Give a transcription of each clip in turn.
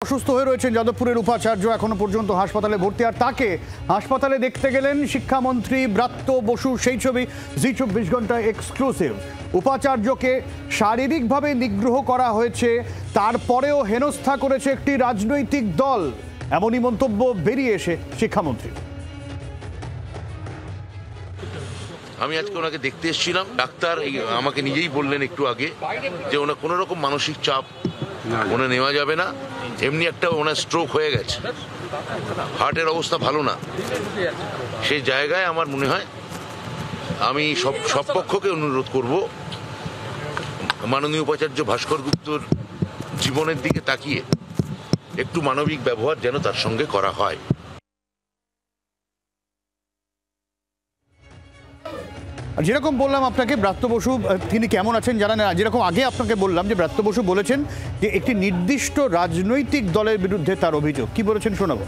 অসুস্থ হয়ে রয়েছেন যাদবপুরের উপাচার্য, এখনো পর্যন্ত হাসপাতালে ভর্তি। আর তাকে হাসপাতালে দেখতে গেলেন শিক্ষামন্ত্রী ব্রাত্য বসু। সেই ছবি জি 24 ঘন্টা এক্সক্লুসিভ। উপাচার্যকে শারীরিকভাবে নিগ্রহ করা হয়েছে, তারপরেও হেনস্থা করেছে একটি রাজনৈতিক দল, এমনই মন্তব্য বেরিয়ে এসে শিক্ষামন্ত্রী। আমি আজকে ওনাকে দেখতে এসেছিলাম। ডাক্তার আমাকে নিজেই বললেন একটু আগে যে ওনার কোনো রকম মানসিক চাপ ওনার নেওয়া যাবে না। এমনি একটা ওনার স্ট্রোক হয়ে গেছে, হার্টের অবস্থা ভালো না। সেই জায়গায় আমার মনে হয় আমি সব পক্ষকে অনুরোধ করব, মাননীয় উপাচার্য ভাস্কর গুপ্তর জীবনের দিকে তাকিয়ে একটু মানবিক ব্যবহার যেন তার সঙ্গে করা হয়। যেরকম বললাম আপনাকে, ব্রাত্য বসু তিনি কেমন আছেন জানেন না। যেরকম আগে আপনাকে বললাম যে ব্রাত্য বসু বলেছেন যে একটি নির্দিষ্ট রাজনৈতিক দলের বিরুদ্ধে তার অভিযোগ। কি বলেছেন শোনাবো।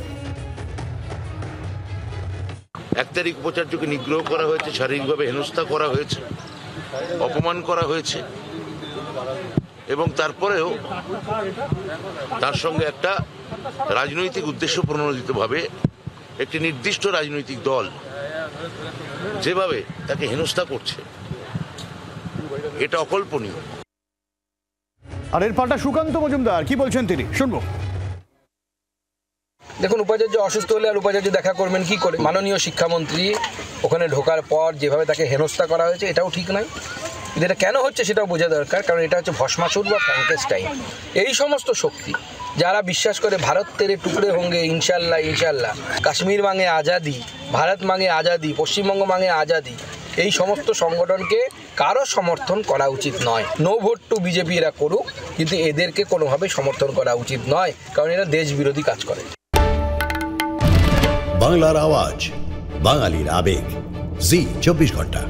1 তারিখ উপাচার্যকে নিগ্রহ করা হয়েছে, শারীরিকভাবে হেনস্থা করা হয়েছে, অপমান করা হয়েছে, এবং তারপরেও তার সঙ্গে একটা রাজনৈতিক উদ্দেশ্য প্রণোদিতভাবে একটি নির্দিষ্ট রাজনৈতিক দল যেভাবে তাকে হেনস্থা করছে, এটা অকল্পনীয়। আর এর পাল্টা সুকান্ত মজুমদার কি বলছেন তিনি শুনবো। দেখুন, উপাচার্য অসুস্থ হলে আর উপাচার্য দেখা করবেন কি করে? মাননীয় শিক্ষামন্ত্রী ওখানে ঢোকার পর যেভাবে তাকে হেনস্থা করা হয়েছে এটাও ঠিক নয়। কিন্তু এটা কেন হচ্ছে সেটাও বোঝা দরকার, কারণ এটা হচ্ছে ভস্মাসুর বা ফ্র্যাঙ্কেস্টাইন। এই সমস্ত শক্তি যারা বিশ্বাস করে ভারত তেরে টুকরে হোঙ্গে ইনশাল্লাহ ইনশাল্লাহ, কাশ্মীর মাঙে আজাদি, ভারত মাঙে আজাদি, পশ্চিমবঙ্গ মাঙে আজাদি, এই সমস্ত সংগঠনকে কারো সমর্থন করা উচিত নয়। নো ভোট টু বিজেপি এরা করুক, কিন্তু এদেরকে কোনোভাবে সমর্থন করা উচিত নয়, কারণ এরা দেশ বিরোধী কাজ করে। বাংলার আওয়াজ, বাঙালির আবেগ, জি 24 ঘন্টা।